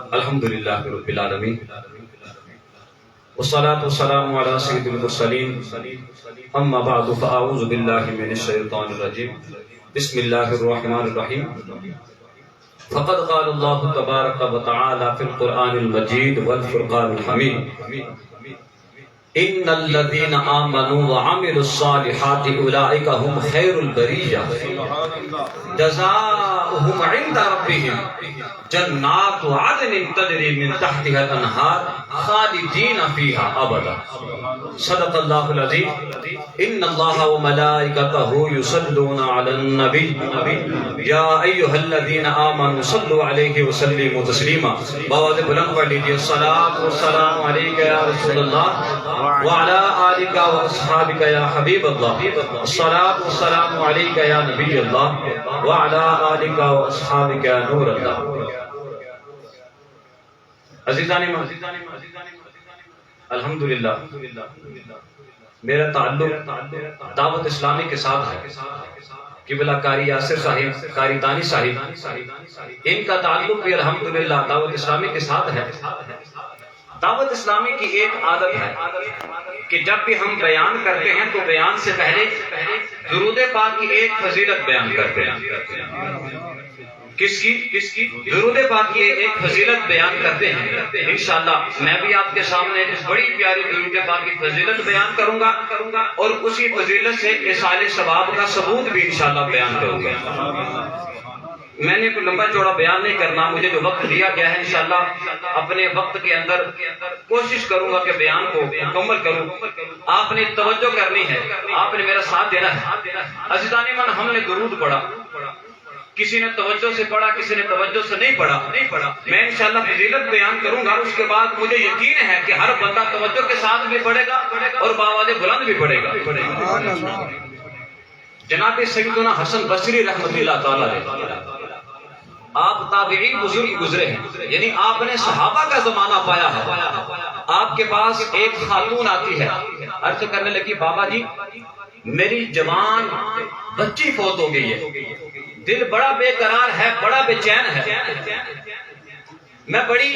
الحمدللہ رب العالمین والصلاة والسلام على سید المرسلین اما بعد فاعوذ باللہ من الشیطان الرجیم بسم اللہ الرحمن الرحیم فقد قال اللہ تبارک و تعالی فی القرآن المجید والفرقان الحمید ان الذین آمنوا وعملوا الصالحات اولئک هم خیر البریہ جزاؤہم عند ربہم جنات عدن تجری من تحتها الانہار خالدین فیہا ابدا صدق اللہ العظیم ان اللہ وملائکتہ یصلون علی النبی یا ایہا الذین آمنوا صلوا علیہ وسلموا تسلیما بآواز بلند پڑھ لیجئے الصلاۃ والسلام علیک یا رسول اللہ وعلى آلك وأصحابك يا حبيب الله الصلاة والسلام عليك يا نبي الله وعلى آلك وأصحابك يا نور الله عزیزان الحمدللہ میرا تعلق دعوت اسلامی کے ساتھ ہے قبلہ قاری یاسر صاحب قاری دانی صاحب ان کا تعلق بھی الحمدللہ دعوت اسلامی کے ساتھ ہے دعوت اسلامی کی ایک عادت ہے کہ جب بھی ہم بیان کرتے ہیں تو بیان سے پہلے درود پاک کی ایک فضیلت بیان کرتے ہیں کس کی درود پاک کی ایک فضیلت بیان کرتے ہیں انشاءاللہ میں بھی آپ کے سامنے اس بڑی پیاری درود پاک کی فضیلت بیان کروں گا اور اسی فضیلت سے ایصال ثواب کا ثبوت بھی انشاءاللہ بیان کروں گا میں نے کوئی لمبا چوڑا بیان نہیں کرنا مجھے جو وقت دیا گیا ہے انشاءاللہ اپنے وقت کے اندر کوشش کروں گا کہ بیان کو مکمل کروں آپ نے توجہ کرنی ہے آپ نے میرا ساتھ دینا ہے عزیزان من ہم نے درود پڑھا کسی نے توجہ سے پڑھا کسی نے توجہ سے نہیں پڑھا میں انشاءاللہ فضیلت بیان کروں گا اس کے بعد مجھے یقین ہے کہ ہر بندہ توجہ کے ساتھ بھی پڑھے گا اور بآواز بلند بھی پڑھے گا جناب سیدنا حسن بصری رحمۃ اللہ تعالی علیہ آپ تابعین بزرگ گزرے ہیں یعنی آپ نے صحابہ کا زمانہ پایا ہے آپ کے پاس ایک خاتون آتی ہے عرض کرنے لگی بابا جی میری جوان بچی فوت ہو گئی ہے دل بڑا بے قرار ہے بڑا بے چین ہے میں بڑی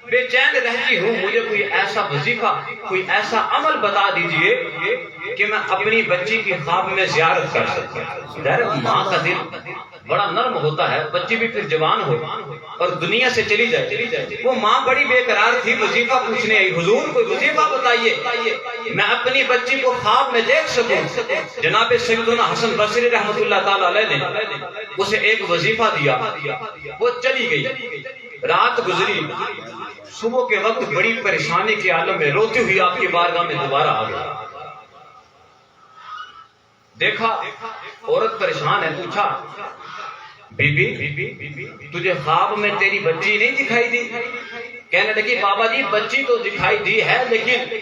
بے چین رہتی ہوں مجھے کوئی ایسا وظیفہ کوئی ایسا عمل بتا دیجئے کہ میں اپنی بچی کی خواب میں زیارت کر سکتا ماں کا دل بڑا نرم ہوتا ہے بچی بھی پھر جوان ہو اور دنیا سے چلی جائے وہ ماں بڑی بے قرار تھی وظیفہ پوچھنے آئی حضور کوئی وظیفہ بتائیے میں اپنی بچی کو خواب میں دیکھ سکوں جناب سیدنا حسن بصری رحمۃ اللہ تعالی علیہ نے اسے ایک وظیفہ دیا وہ چلی گئی رات گزری صبح کے وقت بڑی پریشانی کے عالم میں روتی ہوئی آپ کی بارگاہ میں دوبارہ آ گئی دیکھا عورت پریشان ہے پوچھا بی بی تجھے خواب میں تیری بچی نہیں دکھائی دی کہنے لگی بابا جی بچی تو دکھائی دی ہے لیکن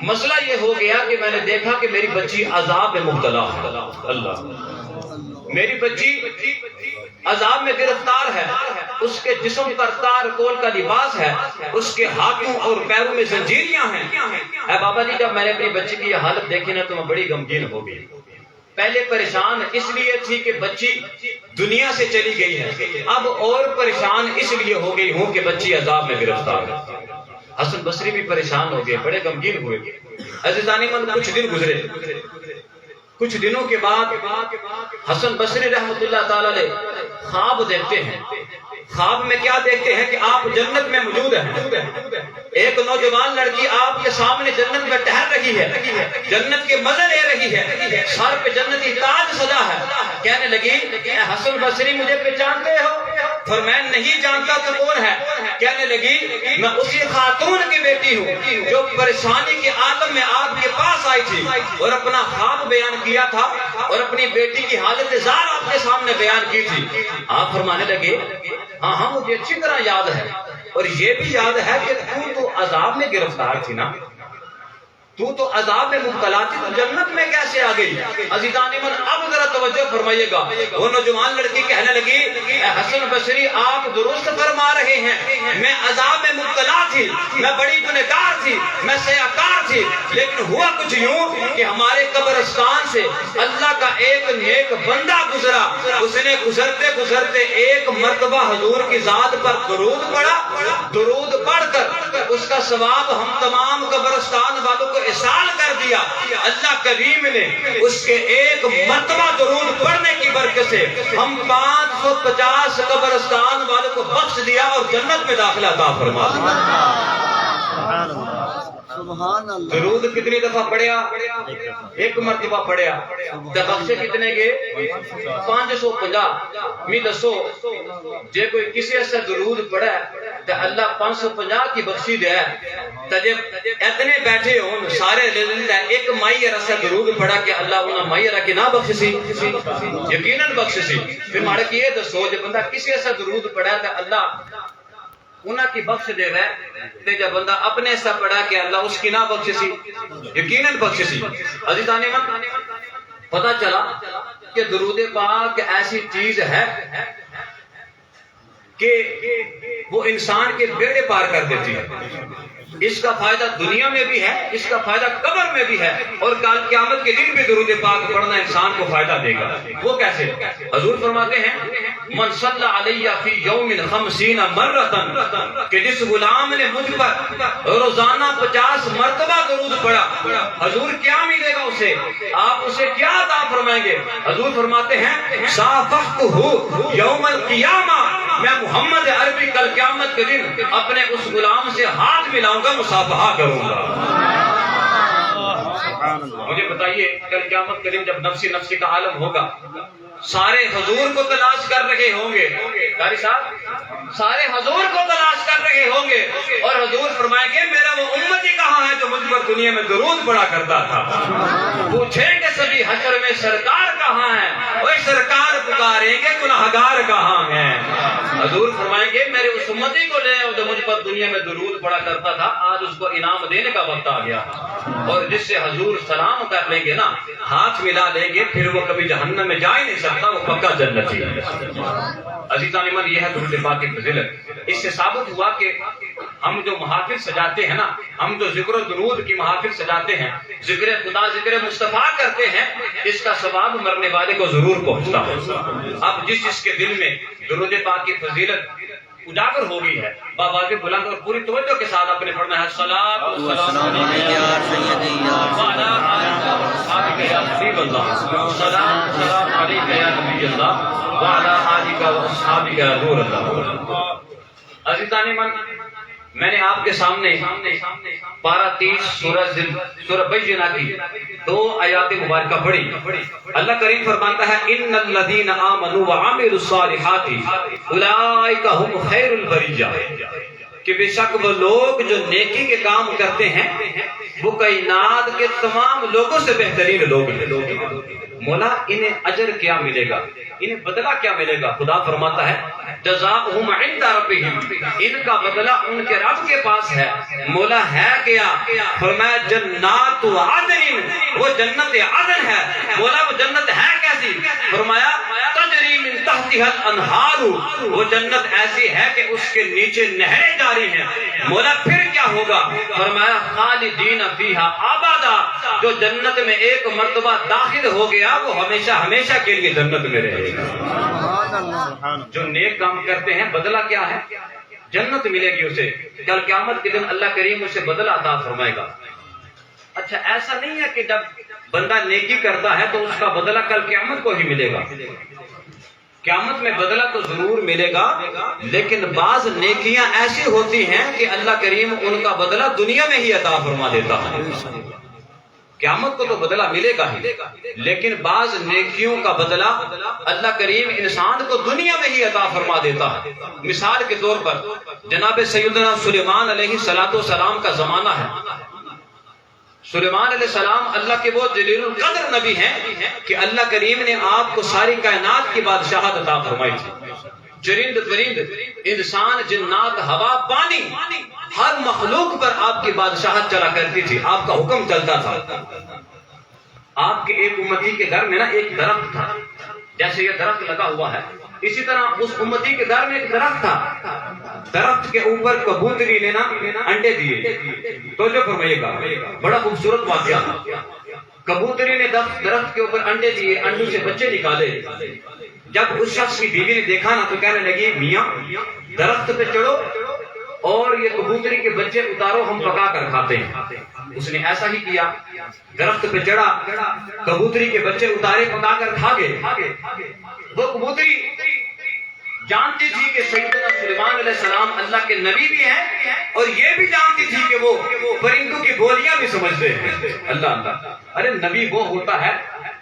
مسئلہ یہ ہو گیا کہ میں نے دیکھا کہ میری بچی عذاب میں مبتلا ہے اللہ میری بچی عذاب میں گرفتار ہے اس کے جسم پر تار کول کا لباس ہے اس کے ہاتھوں اور پیروں میں زنجیریاں ہیں اے بابا جی جب میں نے اپنی بچی کی یہ حالت دیکھی نا تو میں بڑی غمگین ہو گئی پہلے پریشان اس لیے تھی کہ بچی دنیا سے چلی گئی ہے اب اور پریشان اس لیے ہو گئی ہوں کہ بچی عذاب میں گرفتار ہے حسن بصری بھی پریشان ہو گئے بڑے غمگین ہوئے عزیزان من کچھ دن گزرے کچھ دنوں کے بعد حسن بصری رحمۃ اللہ تعالی علیہ خواب دیکھتے ہیں خواب میں کیا دیکھتے ہیں کہ آپ جنت میں موجود ہیں ایک نوجوان لڑکی آپ کے سامنے جنت میں ٹہل رہی ہے جنت کے مزے لے رہی ہے سر پہ جنتی تاج سجا ہے کہنے لگی اے حسن بصری مجھے پہچانتے ہو فرمایا نہیں جانتا تو کون ہے کہنے لگی میں اسی خاتون کی بیٹی ہوں جو پریشانی کے عالم میں آپ کے پاس آئی تھی اور اپنا خواب بیان کیا تھا اور اپنی بیٹی کی حالت زار آپ کے سامنے بیان کی تھی آپ فرمانے لگے ہاں مجھے اچھی طرح یاد ہے اور یہ بھی یاد ہے کہ تو عذاب میں گرفتار تھی نا تو عذاب میں مبتلا تھی تو جنت میں کیسے آ گئی عزیزان من اب ذرا توجہ فرمائیے گا وہ نوجوان لڑکی کہنے لگی اے حسن بصری آپ درست فرما رہے ہیں میں عذاب میں مبتلا تھی، میں بڑی گنہگار تھی، میں سیاکار تھی، لیکن ہوا کچھ یوں کہ ہمارے قبرستان سے اللہ کا ایک نیک بندہ گزرا، اس نے گزرتے گزرتے ایک مرتبہ حضور کی ذات پر درود پڑھا، درود پڑھ کر اس کا ثواب ہم تمام قبرستان والوں کو احسان کر دیا۔ اللہ کریم نے اس کے ایک مرتبہ درود پڑھنے کی برکت سے ہم 550 قبرستان والوں کو بخش دیا اور جنت میں داخلہ عطا فرما دیا۔ درود کتنی دفعہ پڑھیا؟ ایک مرتبہ پڑھیا، بخشے کتنے گئے؟ 550۔ میں دسو جے کوئی کسی ایسا درود پڑھا ہے تو اللہ 550 کی بخشی دے تو جے اتنے بیٹھے ہوں سارے ایک مائی رسا درود پڑھا کہ اللہ انہاں مائی رکھ کے نہ بخش سی، یقیناً بخش سی۔ پھر مارا کہ یہ دسو جب بندہ کسی ایسا درود پڑھا تو اللہ انہاں کی بخش دے رہا ہے، تے جب بندہ اپنے ایسا پڑھا کہ اللہ اس کی نہ بخش سی، یقیناً بخش سی۔ عزیزان من، پتہ چلا کہ درود پاک ایسی چیز ہے کہ وہ انسان کے بیڑے پار کر دیتی ہے۔ اس کا فائدہ دنیا میں بھی ہے، اس کا فائدہ قبر میں بھی ہے، اور کل قیامت کے دن بھی درود پاک پڑھنا انسان کو فائدہ دے گا۔ وہ کیسے؟ حضور فرماتے ہیں من صلی علیہ فی یوم 50 مرتن، کہ جس غلام نے مجھ پر روزانہ 50 مرتبہ درود پڑھا، حضور کیا ملے گا اسے؟ آپ اسے کیا عطا فرمائیں گے؟ حضور فرماتے ہیں صافحتہ یوم القیامہ، میں محمد عربی کل قیامت کے دن اپنے اس غلام سے ہاتھ ملاؤں گا، مصافحہ کروں گا۔ مجھے بتائیے کل قیامت کے دن جب نفسی نفسی کا عالم ہوگا، سارے حضور کو تلاش کر رہے ہوں گے، قاری صاحب سارے حضور کو تلاش کر رہے ہوں گے، اور حضور فرمائیں گے میرا وہ امتی کہاں ہے جو مجھ پر دنیا میں درود پڑھا کرتا تھا؟ پوچھیں گے سبھی حشر میں سرکار کہاں ہے؟ وہ سرکار پکاریں گے گناہگار کہاں ہیں؟ حضور فرمائیں گے میرے اس امتی کو لے آؤ جو مجھ پر دنیا میں درود پڑھا کرتا تھا، آج اس کو انعام دینے کا وقت آ گیا۔ اور جس سے حضور سلام کر لیں گے نا، ہاتھ ملا لیں گے، پھر وہ کبھی جہنم میں جا ہی نہیں سکتا، وہ پکا جنتی ہے۔ عزیزان من، یہ ہے درود پاک کی فضیلت۔ اس سے ثابت ہوا کہ ہم جو محافل سجاتے ہیں نا، ہم جو ذکر و درود کی محافل سجاتے ہیں، ذکر خدا ذکر مصطفیٰ کرتے ہیں، اس کا ثواب مرنے والے کو ضرور پہنچتا ہے۔ اب جس کے دل میں درود پاک کی فضیلت اجاگر ہو گئی ہے، بآواز بلند اور پوری توجہ کے ساتھ اپنے پڑھنا ہے الصلاۃ والسلام علیک یا سیدی وعلی آلک واصحابک یا حبیب اللہ، الصلاۃ والسلام علیک یا نبی اللہ وعلی آلک واصحابک یا نور اللہ۔ عزیزان من، میں نے آپ کے سامنے پارہ 30 سورہ بینہ کی 2 آیات مبارکہ پڑھی۔ اللہ کریم فرماتا ہے ان الذین آمنوا وعملوا الصالحات اولئک هم خیر البریہ، کہ بے شک وہ لوگ جو نیکی کے کام کرتے ہیں وہ کائنات کے تمام لوگوں سے بہترین لوگ ہیں۔ مولا انہیں اجر کیا ملے گا، انہیں بدلہ کیا ملے گا؟ خدا فرماتا ہے جزاؤہم عند ربہم، ان کا بدلہ ان کے رب کے پاس ہے۔ مولا ہے کیا؟ فرمایا جنات عدن، وہ جنت عدن ہے۔ مولا وہ جنت ہے کیسی؟ فرمایا تجری من تحتها الانہار، وہ جنت ایسی ہے کہ اس کے نیچے نہریں جاری ہیں۔ مولا پھر کیا ہوگا؟ فرمایا خالدین فیہا ابدا، جو جنت میں ایک مرتبہ داخل ہو گیا وہ ہمیشہ ہمیشہ کے لیے جنت میں رہے گا۔ جو نیک کام کرتے ہیں بدلہ کیا ہے؟ جنت ملے گی اسے، کل قیامت کے دن اللہ کریم اسے بدلہ عطا فرمائے گا۔ اچھا ایسا نہیں ہے کہ جب بندہ نیکی کرتا ہے تو اس کا بدلہ کل قیامت کو ہی ملے گا۔ قیامت میں بدلہ تو ضرور ملے گا، لیکن بعض نیکیاں ایسی ہوتی ہیں کہ اللہ کریم ان کا بدلہ دنیا میں ہی عطا فرما دیتا ہے۔ قیامت کو تو بدلہ ملے گا ہی، لیکن بعض نیکیوں کا بدلہ اللہ کریم انسان کو دنیا میں ہی عطا فرما دیتا ہے۔ مثال کے طور پر جناب سیدنا سلیمان علیہ السلام کا زمانہ ہے۔ سلیمان علیہ السلام اللہ کے وہ جلیل القدر نبی ہیں کہ اللہ کریم نے آپ کو ساری کائنات کی بادشاہت عطا فرمائی تھی۔ چرند پرند، انسان، جنات، ہوا، پانی، ہر مخلوق پر آپ کی بادشاہت چلا کرتی تھی، آپ کا حکم چلتا تھا۔ آپ کے ایک امتی کے گھر میں نا ایک درخت تھا، جیسے یہ درخت لگا ہوا ہے اسی طرح اس امتی کے گھر میں ایک درخت تھا۔ درخت کے اوپر کبوتری نے نا انڈے دیے. تو جو فرمائیے گا بڑا خوبصورت واقعہ. کبوتری نے درخت کے اوپر انڈے دیے, انڈوں سے بچے نکالے. جب اس شخص کی بیوی نے دیکھا نا تو کہنے لگی میاں درخت پہ چڑھو اور یہ کبوتری کے بچے اتارو, ہم پکا کر کھاتے ہیں. اس نے ایسا ہی کیا, درخت پہ چڑھا, کبوتری کے بچے اتارے, پکا کر کھا گئے. وہ کبوتری جانتی تھی کہ سیدنا سلیمان علیہ السلام اللہ کے نبی بھی ہیں, اور یہ بھی جانتی تھی کہ وہ پرندوں کی بولیاں بھی سمجھتے ہیں. اللہ اللہ, ارے نبی وہ ہوتا ہے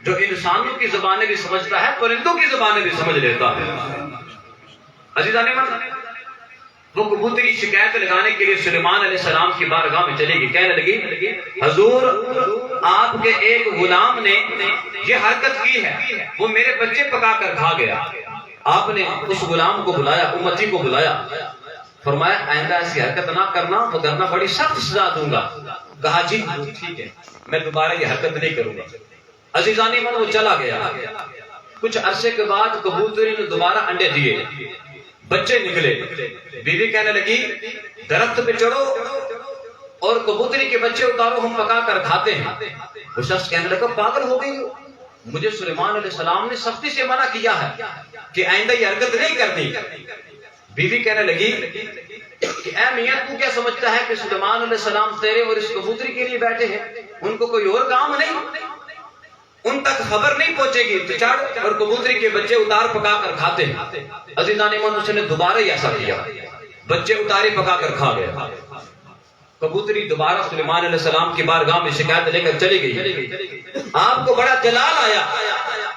جو انسانوں کی زبانیں بھی سمجھتا ہے, پرندوں کی زبانیں بھی سمجھ لیتا ہے. عزیزان من, وہ کبوتری شکایت لگانے کے لیے سلیمان علیہ السلام کی بارگاہ میں چلے گی. کہنے لگی حضور آپ کے ایک غلام نے یہ حرکت کی ہے, وہ میرے بچے پکا کر کھا گیا. آپ نے اس غلام کو بلایا, امتی کو بلایا, فرمایا آئندہ ایسی حرکت نہ کرنا ورنہ بڑی سخت سزا دوں گا. کہا جی ٹھیک ہے, میں دوبارہ یہ حرکت نہیں کروں گا. عزیزانی من, وہ چلا گیا. کچھ عرصے کے بعد کبوتری نے دوبارہ انڈے دیے, بچے نکلے. بیوی کہنے لگی درخت پہ چڑھو اور کبوتری کے بچے اتارو, ہم پکا کر کھاتے ہیں. وہ شخص کہنے لگا پاگل ہو گئی, مجھے سلیمان علیہ السلام نے سختی سے منع کیا ہے کہ آئندہ یہ حرکت نہیں کرنی. بیوی کہنے لگی کہ اے میاں تو کیا سمجھتا ہے کہ سلیمان علیہ السلام تیرے اور اس کبوتری کے لیے بیٹھے ہیں, ان کو کوئی اور کام نہیں, ان تک خبر نہیں پہنچے گی, تو چڑھ اور کبوتری کے بچے اتار پکا کر کھاتے ہیں. عزیزان من, اس نے دوبارہ ہی ایسا کیا, بچے اتارے پکا کر کھا گیا. کبوتری دوبارہ سلیمان علیہ السلام کی بارگاہ میں شکایت لے کر چلی گئی. آپ کو بڑا جلال آیا,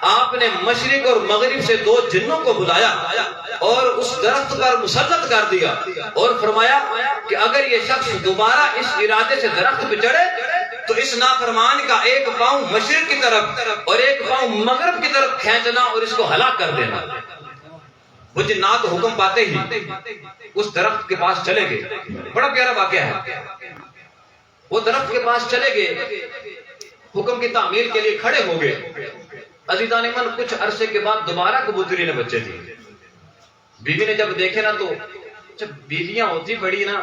آپ نے مشرق اور مغرب سے 2 جنوں کو بلایا اور اس درخت پر مسلط کر دیا, اور فرمایا کہ اگر یہ شخص دوبارہ اس ارادے سے درخت پہ چڑھے تو اس نافرمان کا ایک پاؤں مشرق کی طرف اور ایک پاؤں مغرب کی طرف کھینچنا اور اس کو ہلاک کر دینا. وہ جنات حکم پاتے ہی اس درخت کے پاس چلے گئے. بڑا پیارا واقعہ ہے. وہ درخت کے پاس چلے گئے, حکم کی تعمیل کے لیے کھڑے ہو گئے. عزیزان من, کچھ عرصے کے بعد دوبارہ کبوتری نے بچے دیے. بیوی نے جب دیکھے نا, تو جب بیویاں ہوتی بڑی نا,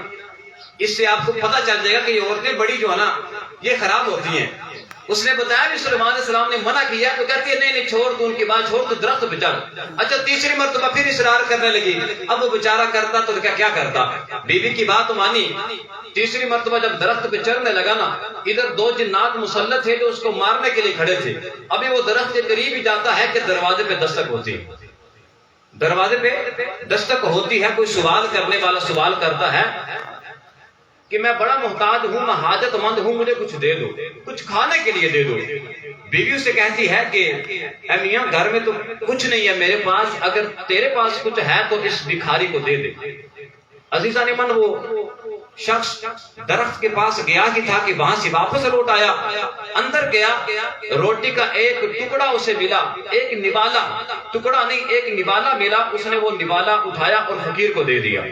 اس سے آپ کو پتہ چل جائے گا کہ یہ عورتیں بڑی جو ہے نا یہ خراب ہوتی ہیں. اس نے بتایا کہ سلیمان علیہ السلام نے منع کیا, تو کہتی ہے نہیں چھوڑ, تو ان کی بات چھوڑ, تو درخت پہ چڑھ. اچھا تیسری مرتبہ پھر اصرار کرنے لگی. اب وہ بیچارہ کرتا تو کیا کرتا, بیوی کی بات مانی. تیسری مرتبہ جب درخت پہ چڑھنے لگا نا, ادھر 2 جنات مسلط تھے جو اس کو مارنے کے لیے کھڑے تھے. ابھی وہ درخت کے قریب ہی جاتا ہے کہ دروازے پہ دستک ہوتی ہے. دروازے پہ دستک ہوتی ہے, کوئی سوال کرنے والا سوال کرتا ہے کہ میں بڑا محتاج ہوں, میں حاجت مند ہوں, مجھے کچھ دے دو, کچھ کھانے کے لیے دے دو. بیوی اسے کہتی ہے کہ اے میاں گھر میں تو کچھ نہیں ہے میرے پاس, اگر تیرے پاس کچھ ہے تو اس بھکاری کو دے دے. عزیزان من, وہ شخص درخت کے پاس گیا ہی تھا کہ وہاں سے واپس لوٹ آیا. اندر گیا, روٹی کا ایک ٹکڑا اسے ملا, ایک نوالا, ٹکڑا نہیں ایک نوالا ملا. اس نے وہ نوالا اٹھایا اور فقیر کو دے دیا.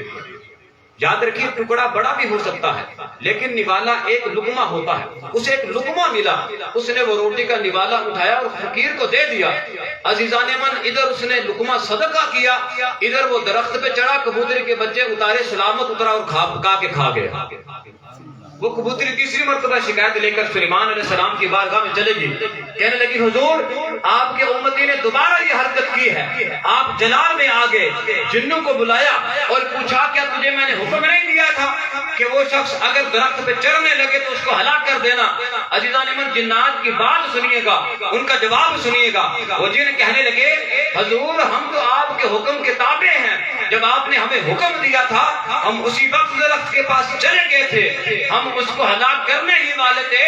یاد رکھیے ٹکڑا بڑا بھی ہو سکتا ہے لیکن نوالا ایک لقمہ ہوتا ہے. اسے ایک لقمہ ملا, اس نے وہ روٹی کا نوالا اٹھایا اور فقیر کو دے دیا. عزیزان من, ادھر اس نے لقمہ صدقہ کیا, ادھر وہ درخت پہ چڑھا, کبوتری کے بچے اتارے, سلامت اترا اور پکا کے کھا گیا. وہ کبوتری تیسری مرتبہ شکایت لے کر سلیمان علیہ السلام کی بارگاہ میں چلے گی. کہنے لگی حضور آپ کے امتی نے دوبارہ یہ حرکت کی ہے. آپ جلال میں آ گئے, جنوں کو بلایا اور پوچھا کیا تجھے میں نے حکم نہیں دیا تھا کہ وہ شخص اگر درخت پہ چڑھنے لگے تو اس کو ہلاک کر دینا. عزیزان من, جنات کی بات سنیے گا, ان کا جواب سنیے گا. وہ جن کہنے لگے حضور ہم تو آپ کے حکم کے تابع ہیں, جب آپ نے ہمیں حکم دیا تھا ہم اسی وقت درخت کے پاس چلے گئے تھے, ہم اس کو ہلاک کرنے ہی والے تھے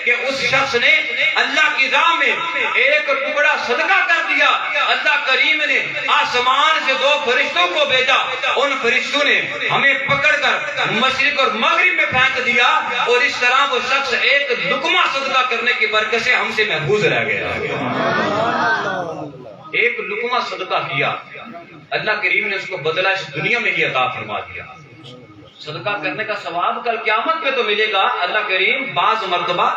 کہ اس شخص نے اللہ کی راہ میں ایک ٹکڑا صدقہ کر دیا. اللہ کریم نے آسمان سے 2 فرشتوں کو بھیجا, ان فرشتوں نے ہمیں پکڑ کر مشرق اور مغرب میں پھینک دیا, اور اس طرح وہ شخص ایک لقمہ صدقہ کرنے کی برکت سے ہم سے محفوظ رہ گیا. ایک لقمہ صدقہ کیا, اللہ کریم نے اس کو بدلہ اس دنیا میں ہی عطا فرما دیا. صدقہ کرنے کا ثواب کل قیامت پہ تو ملے گا. اللہ کریم بعض مرتبہ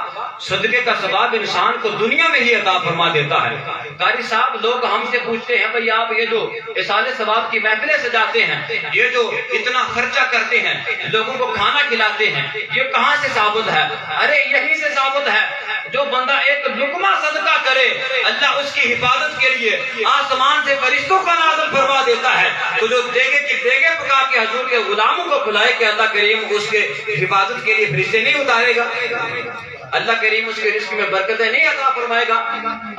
صدقے کا ثواب انسان کو دنیا میں ہی عطا فرما دیتا ہے. قاری صاحب لوگ ہم سے پوچھتے ہیں بھئی آپ یہ جو اصالِ ثواب کی محفلیں سجاتے ہیں, یہ جو اتنا خرچہ کرتے ہیں, لوگوں کو کھانا کھلاتے ہیں, یہ کہاں سے ثابت ہے؟ ارے یہی سے ثابت ہے. جو بندہ ایک لقمہ صدقہ کرے اللہ اس کی حفاظت کے لیے آسمان سے فرشتوں کا نازل فرما دیتا ہے. تو جو دیگے کی دیگے پکا کے حضور کے غلاموں کو کھلائے کہ اللہ کریم اس کے حفاظت کے لیے فرشتے نہیں اتارے گا؟ اللہ کریم اس کے رزق میں برکتیں نہیں عطا فرمائے گا؟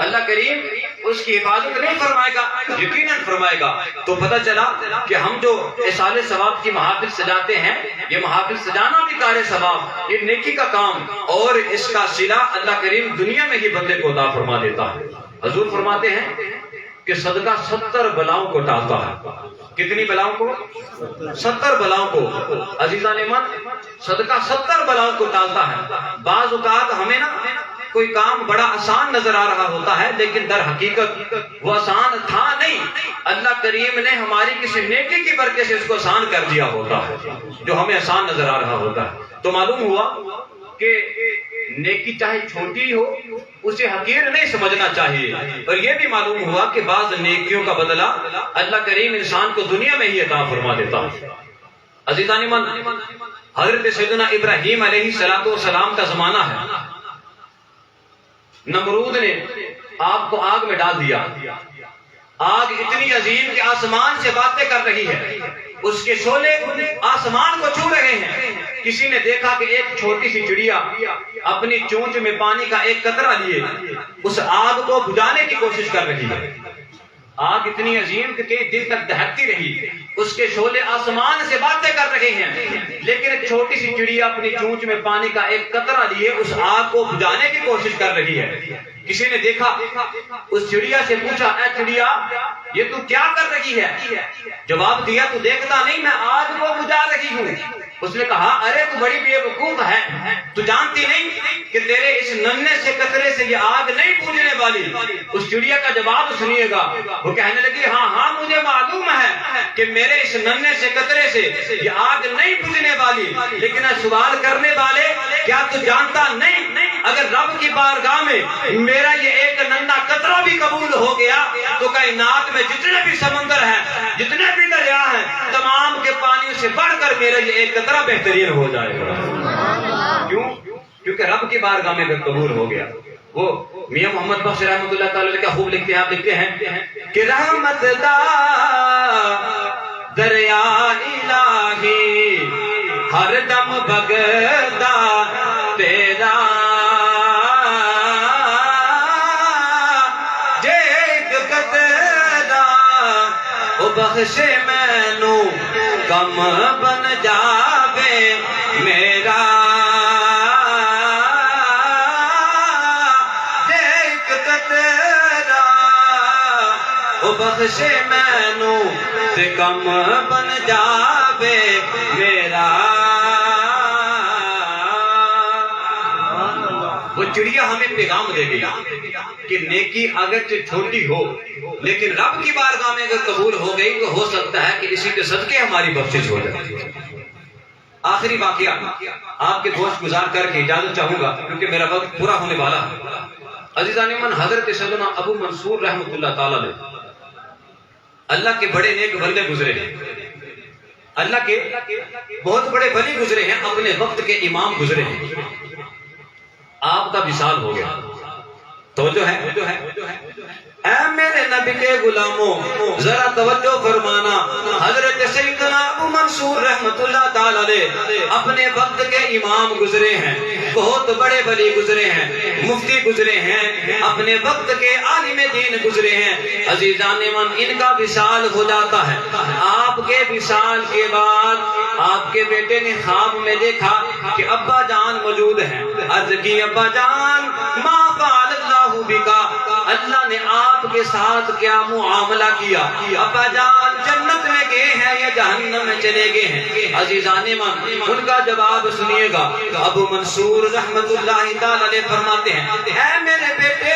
اللہ کریم اس کی حفاظت نہیں فرمائے گا؟ یقیناً فرمائے گا. تو پتہ چلا کہ ہم جو اصالِ ثواب کی محافل سجاتے ہیں, یہ محافل سجانا بھی کار ثواب, یہ نیکی کا کام, اور اس کا صلہ اللہ کریم دنیا میں ہی بندے کو عطا فرما دیتا ہے. حضور فرماتے ہیں کہ صدقہ 70 بلاؤں کو ٹالتا ہے. کتنی بلاؤں کو؟ 70 بلاؤں کو. عزیزان ایمان, صدقہ 70 بلاؤں کو ٹالتا ہے. بعض اوقات ہمیں نا کوئی کام بڑا آسان نظر آ رہا ہوتا ہے, لیکن در حقیقت وہ آسان تھا نہیں. اللہ کریم نے ہماری کسی نیکی کی برکت سے اس کو آسان کر دیا ہوتا ہے, جو ہمیں آسان نظر آ رہا ہوتا ہے. تو معلوم ہوا کہ نیکی چاہے چھوٹی ہو اسے حقیر نہیں سمجھنا چاہیے. اور یہ بھی معلوم ہوا کہ بعض نیکیوں کا بدلہ اللہ کریم انسان کو دنیا میں ہی عطا فرما دیتا ہے. عزیزان ایمان, حضرت سیدنا ابراہیم علیہ السلام کا زمانہ ہے. نمرود نے آپ کو آگ میں ڈال دیا. آگ اتنی عظیم کہ آسمان سے باتیں کر رہی ہے, اس کے شعلے آسمان کو چھو رہے ہیں. کسی نے دیکھا کہ ایک چھوٹی سی چڑیا اپنی چونچ میں پانی کا ایک قطرہ لیے اس آگ کو بجھانے کی کوشش کر رہی ہے. آگ اتنی عظیم کہ کئی دن تک دہکتی رہی, اس کے شعلے آسمان سے باتیں کر رہے ہیں, لیکن ایک چھوٹی سی چڑیا اپنی چونچ میں پانی کا ایک قطرہ لیے اس آگ کو بجھانے کی کوشش کر رہی ہے. کسی نے دیکھا, اس چڑیا سے پوچھا, اے چڑیا یہ تو کیا کر رہی ہے؟ جواب دیا, تو دیکھتا نہیں میں آگ کو بجھا رہی ہوں. اس نے کہا, ارے تو بڑی بے وقوف ہے, تو جانتی نہیں کہ تیرے اس ننھے سے قطرے سے یہ آگ نہیں بجھنے والی؟ اس چڑیا کا جواب سنیے گا. وہ کہنے لگی, ہاں مجھے معلوم ہے کہ میرے اس ننھے سے قطرے سے یہ آگ نہیں بجھنے والی, لیکن سوال کرنے والے کیا تو جانتا نہیں اگر رب کی بارگاہ میں میرا یہ ایک ننھا قطرہ بھی قبول ہو گیا تو کائنات میں جتنے بھی سمندر ہیں, جتنے بھی دریا ہیں, تمام کے پانی سے بڑھ کر میرا یہ ایک قطرہ بہترین ہو جائے گا. کیوں؟ کیونکہ رب کی بارگاہ میں اگر قبول ہو گیا. وہ میاں محمد بخش رحمۃ اللہ تعالی کا خوب لکھتے ہیں, آپ لکھتے ہیں کہ رحمت دا دریا الہی ہر دم بگدا تیرا, بخشے مینو کم بن جاوے میرا, دیکھ قطرہ او بخشے مینو تے کم بن جاوے میرا. وہ چڑیا ہمیں پیغام دے گئی کہ نیکی اگرچہ چھوٹی ہو لیکن رب کی بارگاہ میں اگر قبول ہو گئی تو ہو سکتا ہے کہ اسی کے صدقے ہماری بخشش ہو جائے. آخری واقعہ آپ کے گوشت گزار کر کے اجازت چاہوں گا کیونکہ میرا وقت پورا ہونے والا ہے. عزیزان من, حضرت سیدنا ابو منصور رحمۃ اللہ تعالی نے اللہ کے بڑے نیک بندے گزرے ہیں, اللہ کے بہت بڑے ولی گزرے ہیں, اپنے وقت کے امام گزرے ہیں. آپ کا وصال ہو گیا. توجہ ہے, اے میرے نبی کے غلاموں ذرا توجہ فرمانا. حضرت سیدنا ابو منصور رحمت اللہ تعالی علیہ اپنے وقت کے امام گزرے ہیں, بہت بڑے ولی گزرے ہیں, مفتی گزرے ہیں, اپنے وقت کے عالم دین گزرے ہیں. عزیزان من, ان کا وصال ہو جاتا ہے. آپ کے وصال کے بعد آپ کے بیٹے نے خواب میں دیکھا کہ ابا جان موجود ہیں. عرض کی, ابا جان ما فعل اللہ بکا, اللہ نے آپ کے ساتھ کیا معاملہ کیا؟ ابا جان جنت میں گئے ہیں یا جہنم میں چلے گئے ہیں؟ عزیزان من, ان کا جواب سنیے گا. ابو منصور رحمت اللہ تعالی علیہ فرماتے ہیں, اے میرے بیٹے,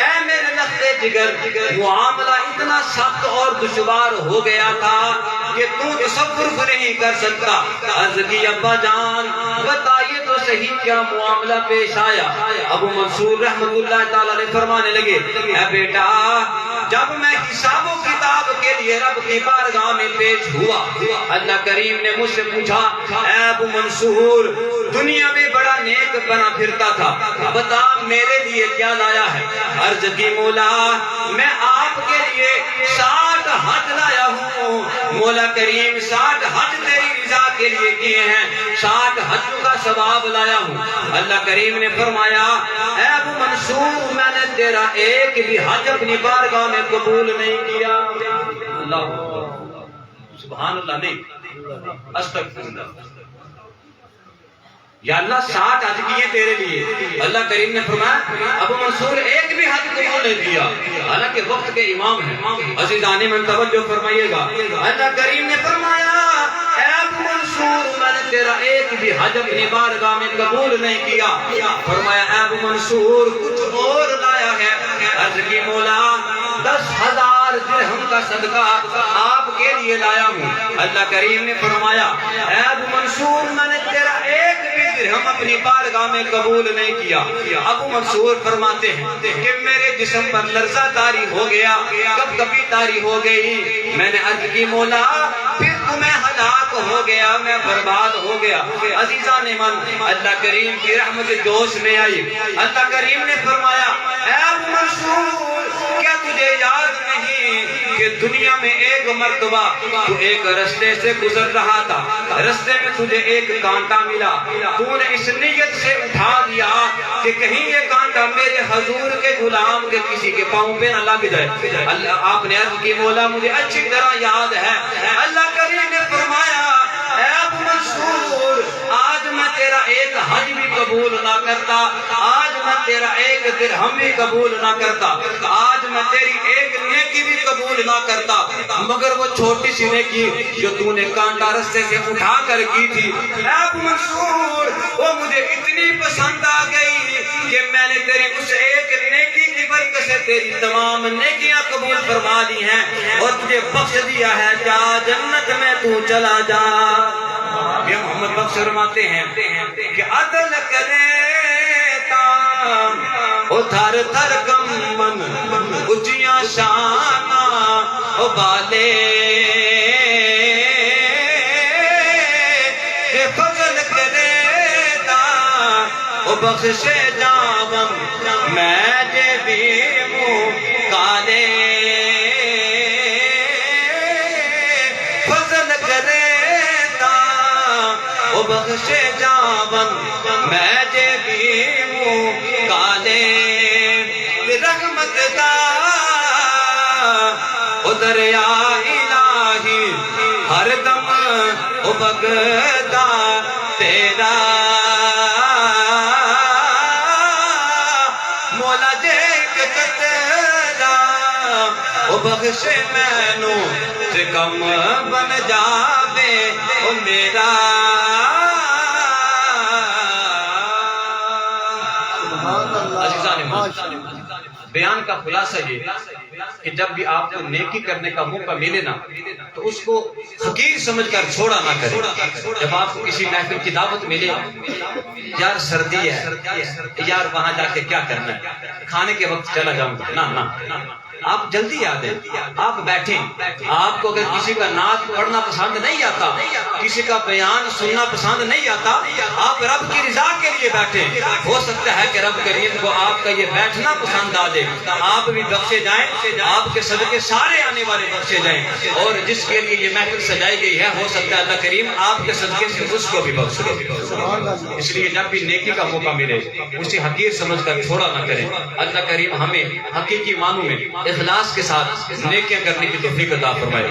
اے میرے لخت جگر, معاملہ اتنا سخت اور دشوار ہو گیا تھا کہ تو تصور نہیں کر سکتا۔ عرض کی ابا جان بتائیے تو صحیح کیا معاملہ پیش آیا؟ ابو منصور رحمت اللہ تعالی علیہ فرمانے لگے اے بیٹا جب میں حساب و کتاب کے لیے رب کی بارگاہ میں پیش ہوا، اللہ کریم نے مجھ سے پوچھا اے ابو منصور دنیا میں بڑا نیک بنا پھرتا تھا، بتا میرے لیے کیا لایا ہے؟ عرض کی مولا میں آپ کے لیے 60 حج لایا ہوں۔ مولا کریم 60 حج تیری رضا کے لیے کیے ہیں، 60 حج کا ثواب لایا ہوں۔ اللہ کریم نے فرمایا اے ابو منصور میں نے تیرا ایک بھی حج اپنی بارگاہ میں قبول نہیں کیا۔ اللہ سبحان اللہ، نہیں استغفر اللہ۔ یا اللہ 60 حج کیے تیرے لیے، اللہ کریم نے فرمایا ابو منصور ایک بھی حج قبول نہیں کیا، حالانکہ وقت کے امام ہیں۔ عزیزان من توجہ فرمائیے گا، اللہ کریم نے فرمایا اے ابو منصور میں نے تیرا ایک بھی حج اپنی بارگاہ میں قبول نہیں کیا۔ فرمایا اے ابو منصور کچھ اور لایا ہے؟ عرض کی مولا 10,000 درہم کا صدقہ آپ کے لیے لایا ہوں۔ اللہ کریم نے فرمایا اے ابو منصور میں نے تیرا ایک بھی درہم اپنی بارگاہ میں قبول نہیں کیا۔ ابو منصور فرماتے ہیں کہ میرے جسم پر لرزہ طاری ہو گیا، کب کبھی طاری ہو گئی۔ میں نے عرض کی مولا پھر تمہیں ہلاک ہو گیا، میں برباد ہو گیا۔ عزیزان من اللہ کریم کی رحمت جوش میں آئی۔ اللہ کریم نے فرمایا اے ابو منصور کیا تجھے یاد نہیں کہ دنیا میں ایک مرتبہ تو ایک رستے سے گزر رہا تھا، رستے میں تجھے ایک کانٹا ملا، تو نے اس نیت سے اٹھا دیا کہ کہیں یہ کانٹا میرے حضور کے غلام کے کسی کے پاؤں پہ نہ لگ جائے۔ اللہ آپ نے عرض کی مولا مجھے اچھی طرح یاد ہے۔ اللہ کریم نے فرمایا اے ابو منصور آج میں تیرا ایک حج بھی قبول نہ کرتا، آج میں تیرا ایک درہم بھی قبول نہ کرتا، آج میں تیری ایک نیکی بھی قبول نہ کرتا، مگر وہ چھوٹی سی نیکی جو تو نے کانٹا رستے سے اٹھا کر کی تھی اے ابو منصور وہ مجھے اتنی پسند آ گئی کہ میں نے تیری اس ایک نیکی کی برکت سے تیری تمام نیکیاں قبول فرما لی ہیں اور تجھے بخش دیا ہے، جا جنت میں تو چلا جا۔ یہ محمد بخش فرماتے ہیں کہ عدل کریتا او تھر تھر کمن اچیاں شانہ او بالے فضل کریتا او بخش جاون میں جے بھی مو کالے فضل کریتا او بخش جاون میں جے بھی مو کالے رحمت دا او دریا الہی ہر دم او بگدا تیرا مولا جے قطرہ او بخش مینو تے کم بن جاوے او میرا۔ بیان کا خلاصہ یہ کہ جب بھی آپ کو نیکی کرنے کا موقع ملے نا تو اس کو حقیر سمجھ کر چھوڑا نہ کرے۔ جب آپ کو کسی محفل کی دعوت ملے یار سردی ہے، یار وہاں جا کے کیا کرنا ہے، کھانے کے وقت چلا جاؤں گا، نہ آپ جلدی آ دیں، آپ بیٹھیں۔ آپ کو اگر کسی کا نعت پڑھنا پسند نہیں آتا، کسی کا بیان سننا پسند نہیں آتا، آپ رب کی رضا کے لیے بیٹھیں۔ ہو سکتا ہے کہ رب کریم کو آپ کا یہ بیٹھنا پسند آ دے، آپ بھی بخشے جائیں، آپ کے صدقے سارے آنے والے بخشے جائیں، اور جس کے لیے یہ محفل سجائی گئی ہے ہو سکتا ہے اللہ کریم آپ کے صدقے سے اس کو بھی بخش دے۔ اس لیے جب بھی نیکی کا موقع ملے اسے حقیر سمجھ کر چھوڑا نہ کریں۔ اللہ کریم ہمیں حقیقی معنوں میں اخلاص کے ساتھ نیکیاں کرنے کی توفیق عطا فرمائے۔